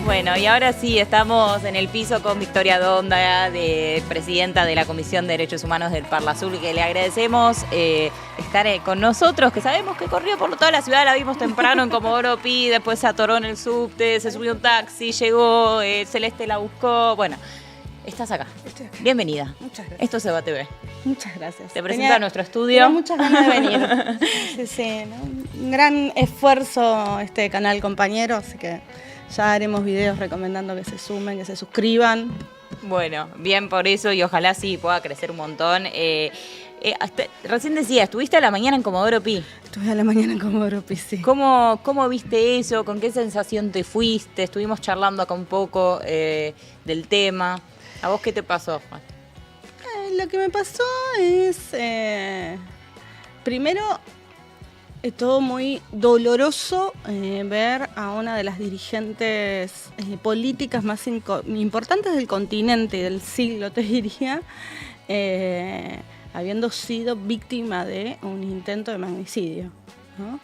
Bueno, y ahora sí, estamos en el piso con Victoria Donda, presidenta de la Comisión de Derechos Humanos del Parlasur, que le agradecemos estar con nosotros, que sabemos que corrió por toda la ciudad, la vimos temprano en Comodoro Pi, después se atoró en el subte, se subió un taxi, llegó, Celeste la buscó, bueno, estás acá. Estoy acá. Bienvenida. Muchas gracias. Esto es Seba TV. Muchas gracias. Te presento a nuestro estudio. Tenía muchas ganas de venir. Sí, ¿no? Un gran esfuerzo este canal, compañero, así que ya haremos videos recomendando que se sumen, que se suscriban. Bueno, bien por eso y ojalá sí pueda crecer un montón. Recién decía, estuviste a la mañana en Comodoro Pi. Estuve a la mañana en Comodoro Pi, sí. ¿Cómo viste eso? ¿Con qué sensación te fuiste? Estuvimos charlando acá un poco del tema. ¿A vos qué te pasó? Lo que me pasó es, primero, es todo muy doloroso ver a una de las dirigentes políticas más importantes del continente y del siglo, te diría, habiendo sido víctima de un intento de magnicidio, ¿no?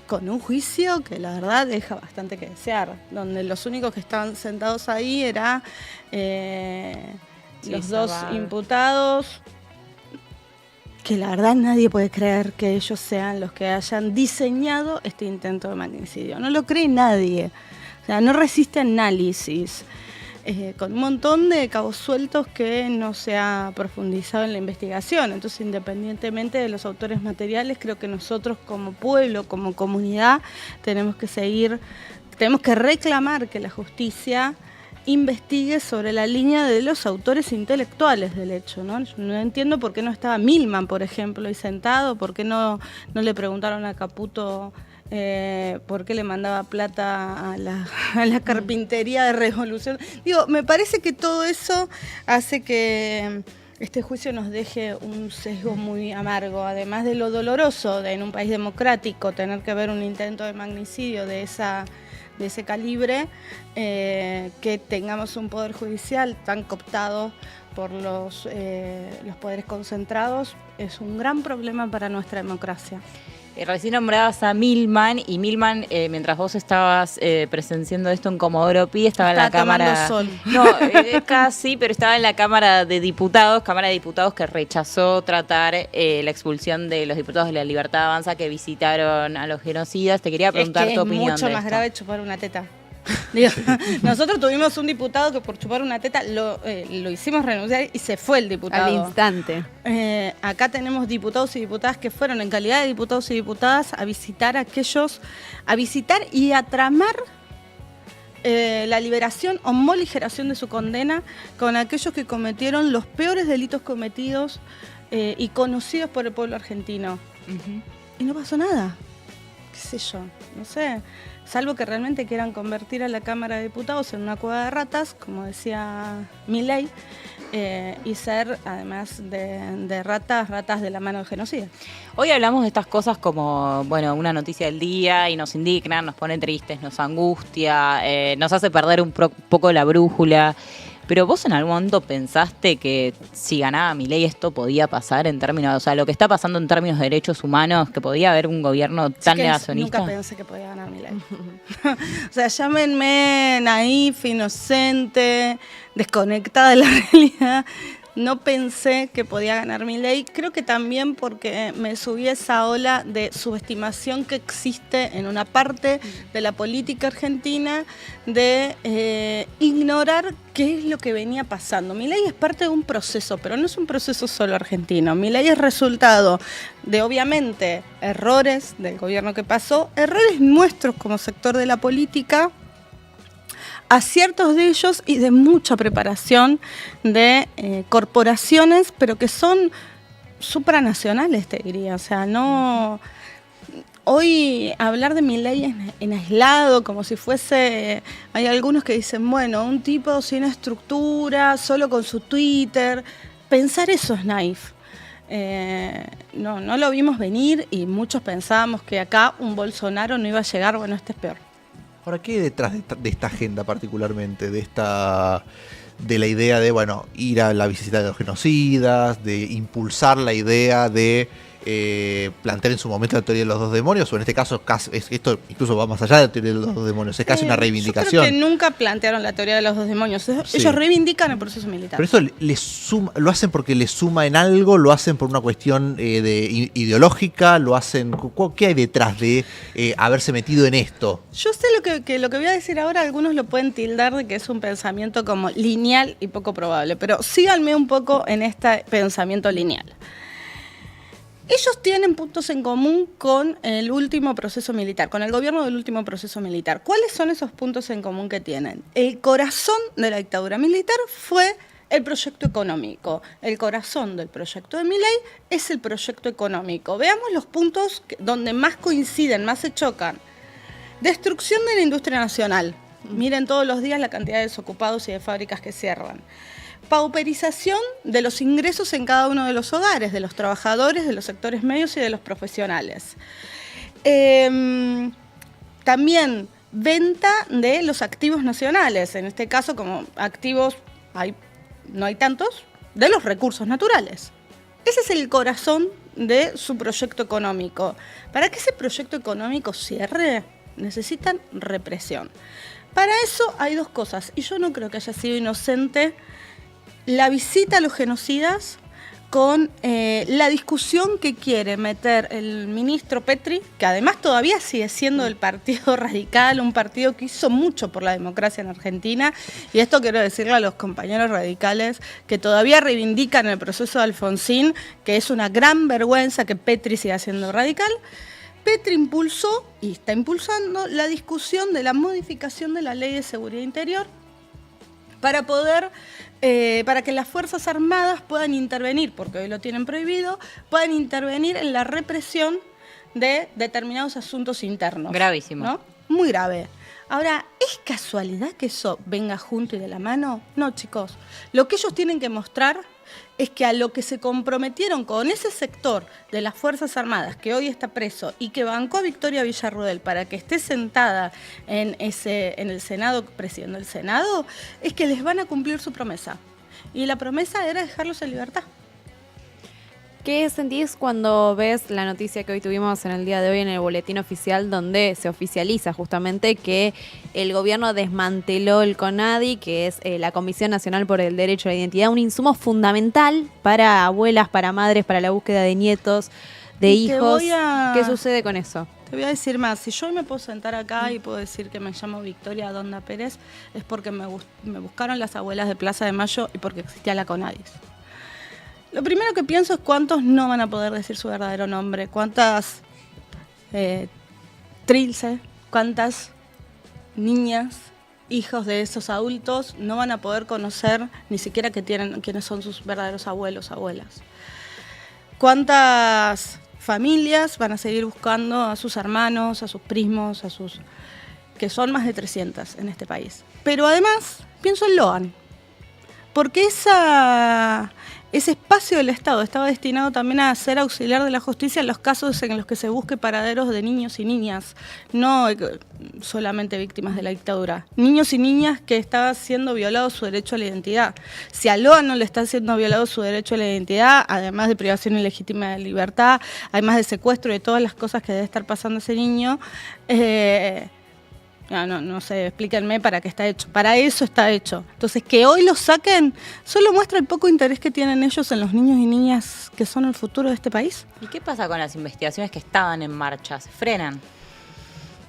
Con un juicio que la verdad deja bastante que desear, donde los únicos que estaban sentados ahí eran los dos imputados, que la verdad nadie puede creer que ellos sean los que hayan diseñado este intento de magnicidio. No lo cree nadie, o sea, no resiste análisis. Con un montón de cabos sueltos que no se ha profundizado en la investigación. Entonces, independientemente de los autores materiales, creo que nosotros como pueblo, como comunidad, tenemos que reclamar que la justicia investigue sobre la línea de los autores intelectuales del hecho, ¿no? Yo no entiendo por qué no estaba Milman, por ejemplo, ahí sentado, por qué no le preguntaron a Caputo por qué le mandaba plata a la carpintería de Revolución. Digo, me parece que todo eso hace que este juicio nos deje un sesgo muy amargo, además de lo doloroso de en un país democrático tener que ver un intento de magnicidio de ese calibre, que tengamos un poder judicial tan cooptado por los poderes concentrados, es un gran problema para nuestra democracia. Recién nombrabas a Milman, y Milman, mientras vos estabas presenciando esto en Comodoro Pi, estaba en la Cámara... Sol. No, casi, pero estaba en la Cámara de Diputados que rechazó tratar la expulsión de los diputados de la Libertad Avanza que visitaron a los genocidas. Te quería preguntar tu opinión de esto. Es mucho más grave chupar una teta. Digo, nosotros tuvimos un diputado que por chupar una teta lo hicimos renunciar y se fue el diputado. Al instante. Acá tenemos diputados y diputadas que fueron en calidad de diputados y diputadas a visitar y a tramar la liberación o moligeración de su condena con aquellos que cometieron los peores delitos cometidos y conocidos por el pueblo argentino. Uh-huh. Y no pasó nada. ¿Qué sé yo? No sé. Salvo que realmente quieran convertir a la Cámara de Diputados en una cueva de ratas, como decía Milei, y ser, además de ratas de la mano de genocida. Hoy hablamos de estas cosas como, bueno, una noticia del día y nos indignan, nos pone tristes, nos angustia, nos hace perder un poco la brújula. Pero vos en algún momento pensaste que si ganaba Milei esto podía pasar en términos, o sea, lo que está pasando en términos de derechos humanos, que podía haber un gobierno tan negacionista. Nunca pensé que podía ganar Milei. O sea, llámenme naif, inocente, desconectada de la realidad. No pensé que podía ganar Milei. Creo que también porque me subí a esa ola de subestimación que existe en una parte de la política argentina de ignorar qué es lo que venía pasando. Milei es parte de un proceso, pero no es un proceso solo argentino. Milei es resultado de, obviamente, errores del gobierno que pasó, errores nuestros como sector de la política, aciertos de ellos y de mucha preparación de corporaciones, pero que son supranacionales, te diría. O sea, no... Hoy hablar de Milei en aislado, como si fuese... Hay algunos que dicen, bueno, un tipo sin estructura, solo con su Twitter. Pensar eso es naif. No lo vimos venir y muchos pensábamos que acá un Bolsonaro no iba a llegar. Bueno, este es peor. Ahora, ¿qué hay detrás de esta agenda particularmente? De la idea de, bueno, ir a la visita de los genocidas, de impulsar la idea de plantear en su momento la teoría de los dos demonios, o en este caso esto incluso va más allá de la teoría de los dos demonios, es casi una reivindicación. Yo creo que nunca plantearon la teoría de los dos demonios. Sí. Ellos reivindican el proceso militar. Pero eso lo hacen porque le suma en algo, lo hacen por una cuestión ideológica, lo hacen. ¿Qué hay detrás de haberse metido en esto? Yo sé lo que voy a decir ahora, algunos lo pueden tildar de que es un pensamiento como lineal y poco probable, pero síganme un poco en este pensamiento lineal. Ellos tienen puntos en común con el último proceso militar, con el gobierno del último proceso militar. ¿Cuáles son esos puntos en común que tienen? El corazón de la dictadura militar fue el proyecto económico. El corazón del proyecto de Milei es el proyecto económico. Veamos los puntos donde más coinciden, más se chocan. Destrucción de la industria nacional. Miren todos los días la cantidad de desocupados y de fábricas que cierran. Pauperización de los ingresos en cada uno de los hogares, de los trabajadores, de los sectores medios y de los profesionales. También venta de los activos nacionales, en este caso como activos no hay tantos, de los recursos naturales. Ese es el corazón de su proyecto económico. Para que ese proyecto económico cierre, necesitan represión. Para eso hay dos cosas, y yo no creo que haya sido inocente la visita a los genocidas con la discusión que quiere meter el ministro Petri, que además todavía sigue siendo del Partido Radical, un partido que hizo mucho por la democracia en Argentina, y esto quiero decirle a los compañeros radicales que todavía reivindican el proceso de Alfonsín, que es una gran vergüenza que Petri siga siendo radical. Petri impulsó y está impulsando la discusión de la modificación de la Ley de Seguridad Interior para que las Fuerzas Armadas puedan intervenir, porque hoy lo tienen prohibido, puedan intervenir en la represión de determinados asuntos internos. Gravísimo. ¿No? Muy grave. Ahora, ¿es casualidad que eso venga junto y de la mano? No, chicos. Lo que ellos tienen que mostrar es que a lo que se comprometieron con ese sector de las Fuerzas Armadas, que hoy está preso y que bancó a Victoria Villarruel para que esté sentada en el Senado, presidiendo el Senado, es que les van a cumplir su promesa. Y la promesa era dejarlos en libertad. ¿Qué sentís cuando ves la noticia que hoy tuvimos en el día de hoy en el boletín oficial, donde se oficializa justamente que el gobierno desmanteló el CONADI, que es la Comisión Nacional por el Derecho a la Identidad, un insumo fundamental para abuelas, para madres, para la búsqueda de nietos, de hijos? ¿Qué sucede con eso? Te voy a decir más, si yo me puedo sentar acá y puedo decir que me llamo Victoria Donda Pérez, es porque me buscaron las abuelas de Plaza de Mayo y porque existía la CONADIS. Lo primero que pienso es cuántos no van a poder decir su verdadero nombre, cuántas trilce, cuántas niñas, hijos de esos adultos no van a poder conocer ni siquiera quiénes son sus verdaderos abuelos, abuelas. Cuántas familias van a seguir buscando a sus hermanos, a sus primos, que son más de 300 en este país. Pero además pienso en Loan, porque ese espacio del Estado estaba destinado también a ser auxiliar de la justicia en los casos en los que se busque paraderos de niños y niñas, no solamente víctimas de la dictadura, niños y niñas que estaba siendo violado su derecho a la identidad. Si a Loan no le está siendo violado su derecho a la identidad, además de privación ilegítima de libertad, además de secuestro y de todas las cosas que debe estar pasando ese niño, no sé, explíquenme para qué está hecho. Para eso está hecho. Entonces, que hoy lo saquen solo muestra el poco interés que tienen ellos en los niños y niñas que son el futuro de este país. ¿Y qué pasa con las investigaciones que estaban en marcha? ¿Se frenan?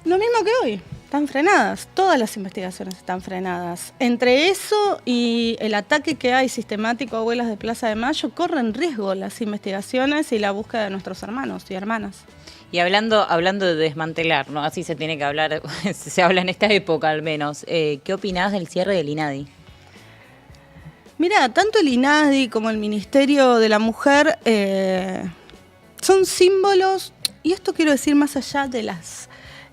Lo mismo que hoy. Están frenadas. Todas las investigaciones están frenadas. Entre eso y el ataque que hay sistemático a abuelas de Plaza de Mayo, corren riesgo las investigaciones y la búsqueda de nuestros hermanos y hermanas. Y hablando de desmantelar, ¿no? Así se tiene que hablar, se habla en esta época al menos. ¿Qué opinás del cierre del INADI? Mira, tanto el INADI como el Ministerio de la Mujer son símbolos, y esto quiero decir más allá de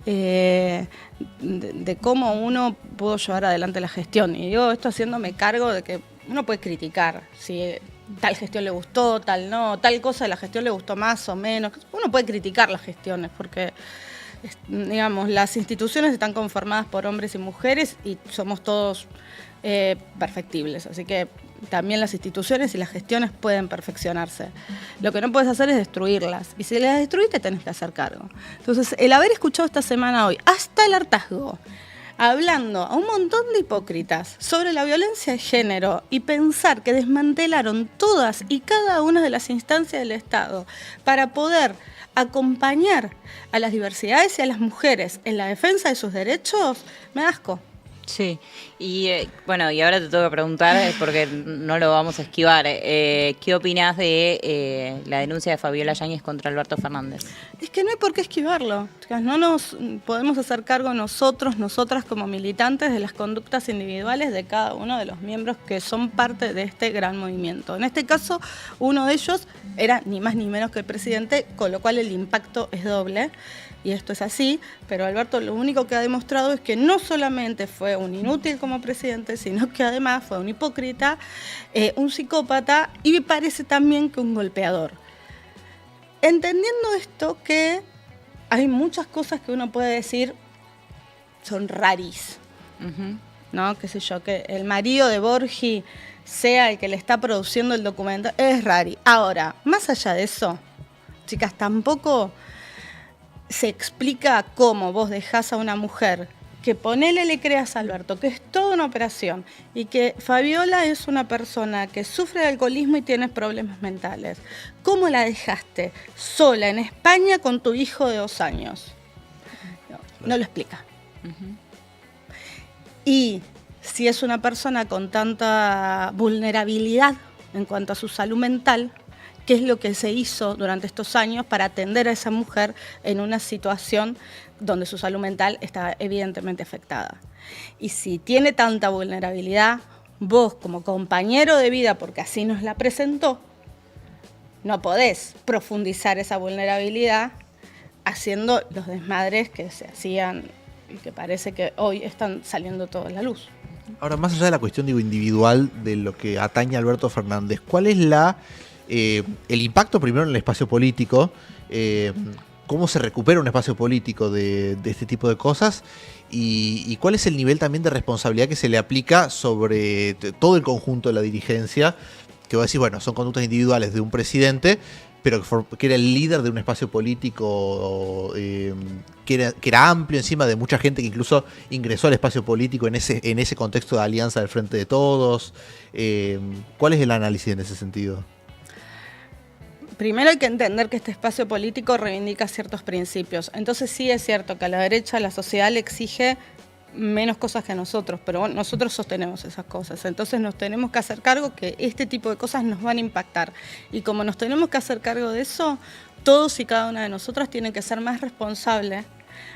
de cómo uno pudo llevar adelante la gestión. Y digo esto haciéndome cargo de que uno puede criticar si tal gestión le gustó, tal no, tal cosa de la gestión le gustó más o menos. Uno puede criticar las gestiones porque, digamos, las instituciones están conformadas por hombres y mujeres y somos todos perfectibles. Así que también las instituciones y las gestiones pueden perfeccionarse. Lo que no puedes hacer es destruirlas. Y si las destruiste, tenés que hacer cargo. Entonces, el haber escuchado esta semana hoy, hasta el hartazgo, hablando a un montón de hipócritas sobre la violencia de género y pensar que desmantelaron todas y cada una de las instancias del Estado para poder acompañar a las diversidades y a las mujeres en la defensa de sus derechos, me da asco. Sí, y bueno, y ahora te tengo que preguntar, porque no lo vamos a esquivar, ¿qué opinás de la denuncia de Fabiola Yáñez contra Alberto Fernández? Es que no hay por qué esquivarlo. No nos podemos hacer cargo nosotras como militantes de las conductas individuales de cada uno de los miembros que son parte de este gran movimiento. En este caso, uno de ellos era ni más ni menos que el presidente, con lo cual el impacto es doble. Y esto es así, pero Alberto lo único que ha demostrado es que no solamente fue un inútil como presidente, sino que además fue un hipócrita, un psicópata y me parece también que un golpeador. Entendiendo esto, que hay muchas cosas que uno puede decir son raris, ¿no? Qué sé yo, que el marido de Borghi sea el que le está produciendo el documento, es rari. Ahora, más allá de eso, chicas, tampoco se explica cómo vos dejás a una mujer que ponele le creas a Alberto, que es toda una operación, y que Fabiola es una persona que sufre de alcoholismo y tiene problemas mentales. ¿Cómo la dejaste sola en España con tu hijo de 2 años? No lo explica. Y si es una persona con tanta vulnerabilidad en cuanto a su salud mental, ¿qué es lo que se hizo durante estos años para atender a esa mujer en una situación donde su salud mental está evidentemente afectada? Y si tiene tanta vulnerabilidad, vos como compañero de vida, porque así nos la presentó, no podés profundizar esa vulnerabilidad haciendo los desmadres que se hacían y que parece que hoy están saliendo todos a la luz. Ahora, más allá de la cuestión individual de lo que atañe a Alberto Fernández, ¿cuál es el impacto primero en el espacio político? ¿Cómo se recupera un espacio político de este tipo de cosas? Y cuál es el nivel también de responsabilidad que se le aplica sobre todo el conjunto de la dirigencia? Que vos decís, bueno, son conductas individuales de un presidente, pero que era el líder de un espacio político que era amplio, encima de mucha gente que incluso ingresó al espacio político en ese contexto de alianza del Frente de Todos. ¿Cuál es el análisis en ese sentido? Primero hay que entender que este espacio político reivindica ciertos principios. Entonces sí es cierto que a la derecha la sociedad le exige menos cosas que a nosotros, pero bueno, nosotros sostenemos esas cosas. Entonces nos tenemos que hacer cargo que este tipo de cosas nos van a impactar. Y como nos tenemos que hacer cargo de eso, todos y cada una de nosotras tienen que ser más responsables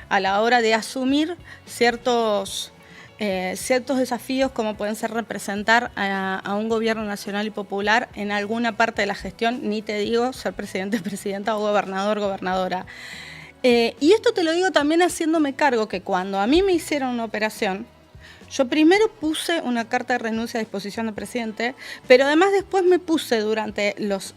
a la hora de asumir ciertos desafíos, como pueden ser representar a un gobierno nacional y popular en alguna parte de la gestión, ni te digo ser presidente, presidenta o gobernador, gobernadora. Y esto te lo digo también haciéndome cargo que cuando a mí me hicieron una operación, yo primero puse una carta de renuncia a disposición del presidente, pero además después me puse durante los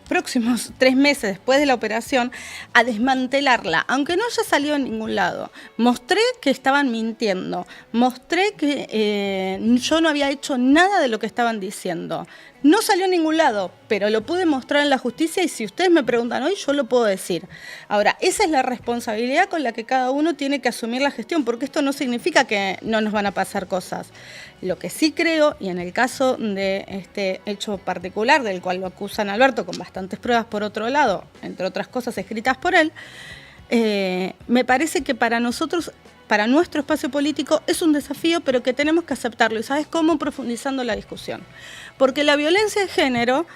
próximos 3 meses después de la operación a desmantelarla, aunque no haya salido en ningún lado. Mostré que estaban mintiendo, mostré que yo no había hecho nada de lo que estaban diciendo. No salió en ningún lado, pero lo pude mostrar en la justicia y si ustedes me preguntan hoy, yo lo puedo decir. Ahora, esa es la responsabilidad con la que cada uno tiene que asumir la gestión, porque esto no significa que no nos van a pasar cosas. Lo que sí creo, y en el caso de este hecho particular, del cual lo acusan a Alberto con bastantes pruebas por otro lado, entre otras cosas escritas por él, me parece que para nosotros, para nuestro espacio político, es un desafío, pero que tenemos que aceptarlo. ¿Y sabes cómo? Profundizando la discusión. Porque la violencia de género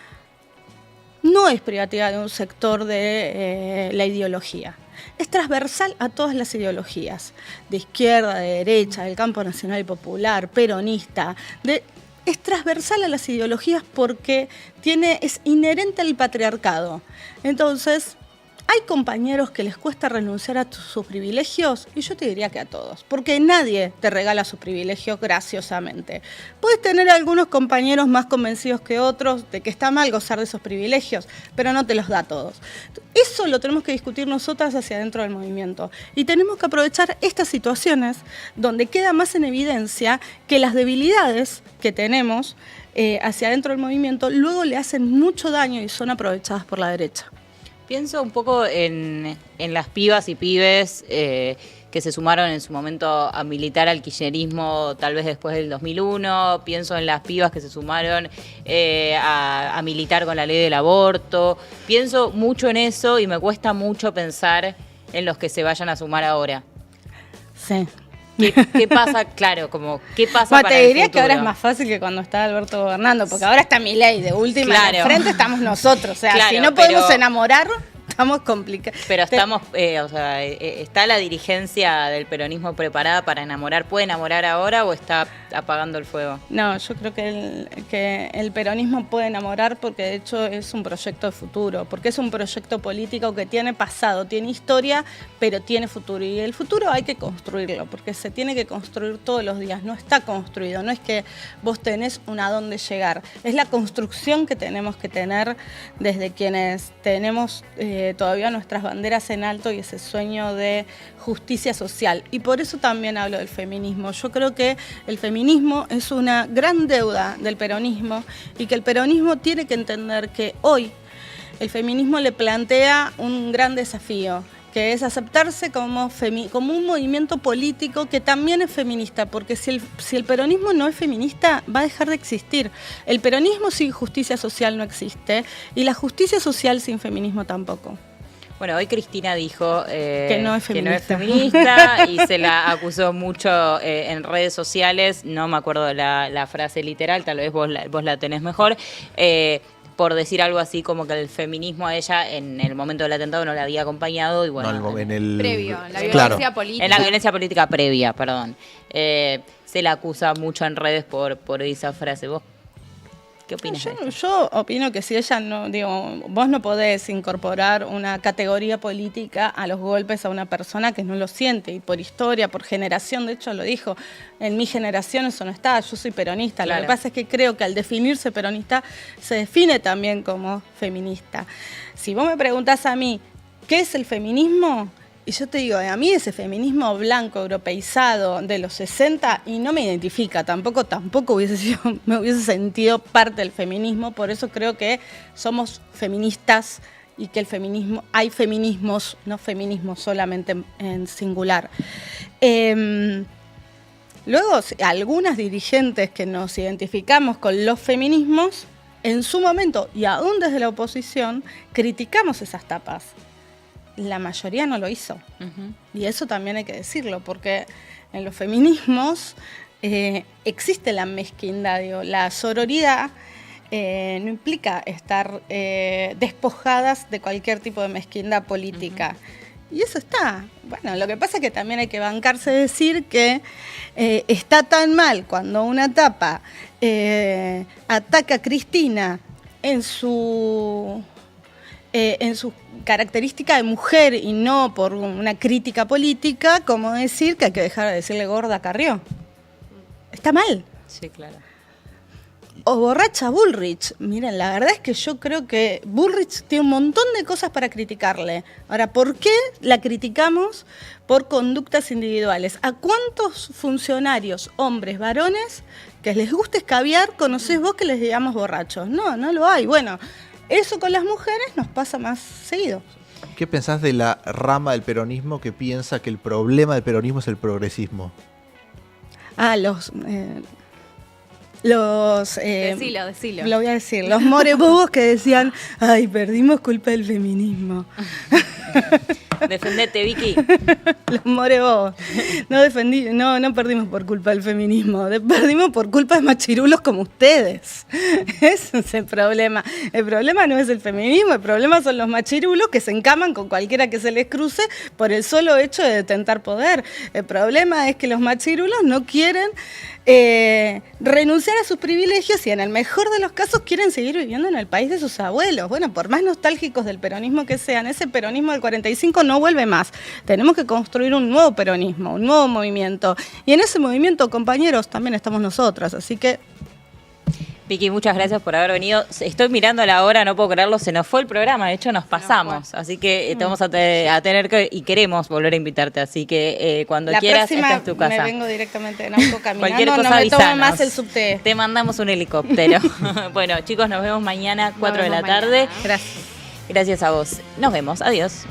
no es privativa de un sector de la ideología. Es transversal a todas las ideologías, de izquierda, de derecha, del campo nacional y popular, peronista. Es transversal a las ideologías porque es inherente al patriarcado. Entonces, hay compañeros que les cuesta renunciar a sus privilegios, y yo te diría que a todos, porque nadie te regala sus privilegios graciosamente. Puedes tener algunos compañeros más convencidos que otros de que está mal gozar de esos privilegios, pero no te los da a todos. Eso lo tenemos que discutir nosotras hacia adentro del movimiento, y tenemos que aprovechar estas situaciones donde queda más en evidencia que las debilidades que tenemos hacia adentro del movimiento, luego le hacen mucho daño y son aprovechadas por la derecha. Pienso un poco en las pibas y pibes que se sumaron en su momento a militar al kirchnerismo, tal vez después del 2001. Pienso en las pibas que se sumaron a militar con la ley del aborto. Pienso mucho en eso y me cuesta mucho pensar en los que se vayan a sumar ahora. Sí. ¿Qué pasa? Claro, como ¿qué pasa Bueno, para te el diría futuro? que ahora es más fácil que cuando estaba Alberto gobernando, porque ahora está Milei de última, Claro. al frente estamos nosotros. O sea, Claro, si no podemos pero- enamorar, estamos complicados. Pero estamos, o sea, ¿está la dirigencia del peronismo preparada para enamorar? ¿Puede enamorar ahora o está apagando el fuego? No, yo creo que el peronismo puede enamorar porque de hecho es un proyecto de futuro, porque es un proyecto político que tiene pasado, tiene historia, pero tiene futuro. Y el futuro hay que construirlo, porque se tiene que construir todos los días, no está construido, no es que vos tenés a dónde llegar, es la construcción que tenemos que tener desde quienes tenemos todavía nuestras banderas en alto y ese sueño de justicia social. Y por eso también hablo del feminismo. Yo creo que el feminismo es una gran deuda del peronismo y que el peronismo tiene que entender que hoy el feminismo le plantea un gran desafío, que es aceptarse como un movimiento político que también es feminista, porque si el peronismo no es feminista, va a dejar de existir. El peronismo sin justicia social no existe, y la justicia social sin feminismo tampoco. Bueno, hoy Cristina dijo Que no es feminista y se la acusó mucho en redes sociales, no me acuerdo la frase literal, tal vez vos la tenés mejor, por decir algo así como que el feminismo a ella en el momento del atentado no la había acompañado y bueno, No, en el Previo, la claro. violencia política. en la violencia política previa, perdón. Se la acusa mucho en redes por esa frase. ¿Vos qué opinas de esto? Yo opino que si ella no, vos no podés incorporar una categoría política a los golpes a una persona que no lo siente, y por historia, por generación, de hecho lo dijo, en mi generación eso no está, yo soy peronista, Claro. Lo que pasa es que creo que al definirse peronista se define también como feminista. Si vos me preguntás a mí, ¿qué es el feminismo? Y yo te digo, a mí ese feminismo blanco, europeizado de los 60, y no me identifica, tampoco me hubiese sentido parte del feminismo, por eso creo que somos feministas y que hay feminismos, no feminismo solamente en singular. Luego, algunas dirigentes que nos identificamos con los feminismos, en su momento, y aún desde la oposición, criticamos esas tapas. La mayoría no lo hizo. Ujú. Y eso también hay que decirlo, porque en los feminismos existe la mezquindad, la sororidad no implica estar despojadas de cualquier tipo de mezquindad política. Y eso está. Bueno, lo que pasa es que también hay que bancarse decir que está tan mal cuando una tapa ataca a Cristina en su característica de mujer y no por una crítica política, como decir que hay que dejar de decirle gorda a Carrió. Está mal. Sí, claro. O borracha a Bullrich. Miren, la verdad es que yo creo que Bullrich tiene un montón de cosas para criticarle. Ahora, ¿por qué la criticamos por conductas individuales? ¿A cuántos funcionarios, hombres, varones, que les gusta escabiar, conocés vos que les digamos borrachos? No, no lo hay. Bueno, eso con las mujeres nos pasa más seguido. ¿Qué pensás de la rama del peronismo que piensa que el problema del peronismo es el progresismo? Ah, Decilo. Lo voy a decir, los morebobos que decían, ay, perdimos culpa del feminismo. Defendete, Vicky. Los morebobos. No perdimos por culpa del feminismo, perdimos por culpa de machirulos como ustedes. Ese es el problema. El problema no es el feminismo, el problema son los machirulos que se encaman con cualquiera que se les cruce por el solo hecho de detentar poder. El problema es que los machirulos no quieren renunciar a sus privilegios y en el mejor de los casos quieren seguir viviendo en el país de sus abuelos. Bueno, por más nostálgicos del peronismo que sean, ese peronismo del 45 no vuelve más. Tenemos que construir un nuevo peronismo, un nuevo movimiento. Y en ese movimiento, compañeros, también estamos nosotras. Así que Vicky, muchas gracias por haber venido. Estoy mirando la hora, no puedo creerlo, se nos fue el programa, de hecho nos pasamos. Así que te vamos a tener que, y queremos volver a invitarte, así que cuando quieras, esta es tu casa. Me vengo directamente en auto caminando, Cualquier cosa no me tomo avisanos. más el subte. Te mandamos un helicóptero. Bueno, chicos, nos vemos mañana, 4 de la tarde. Gracias. Gracias a vos. Nos vemos. Adiós.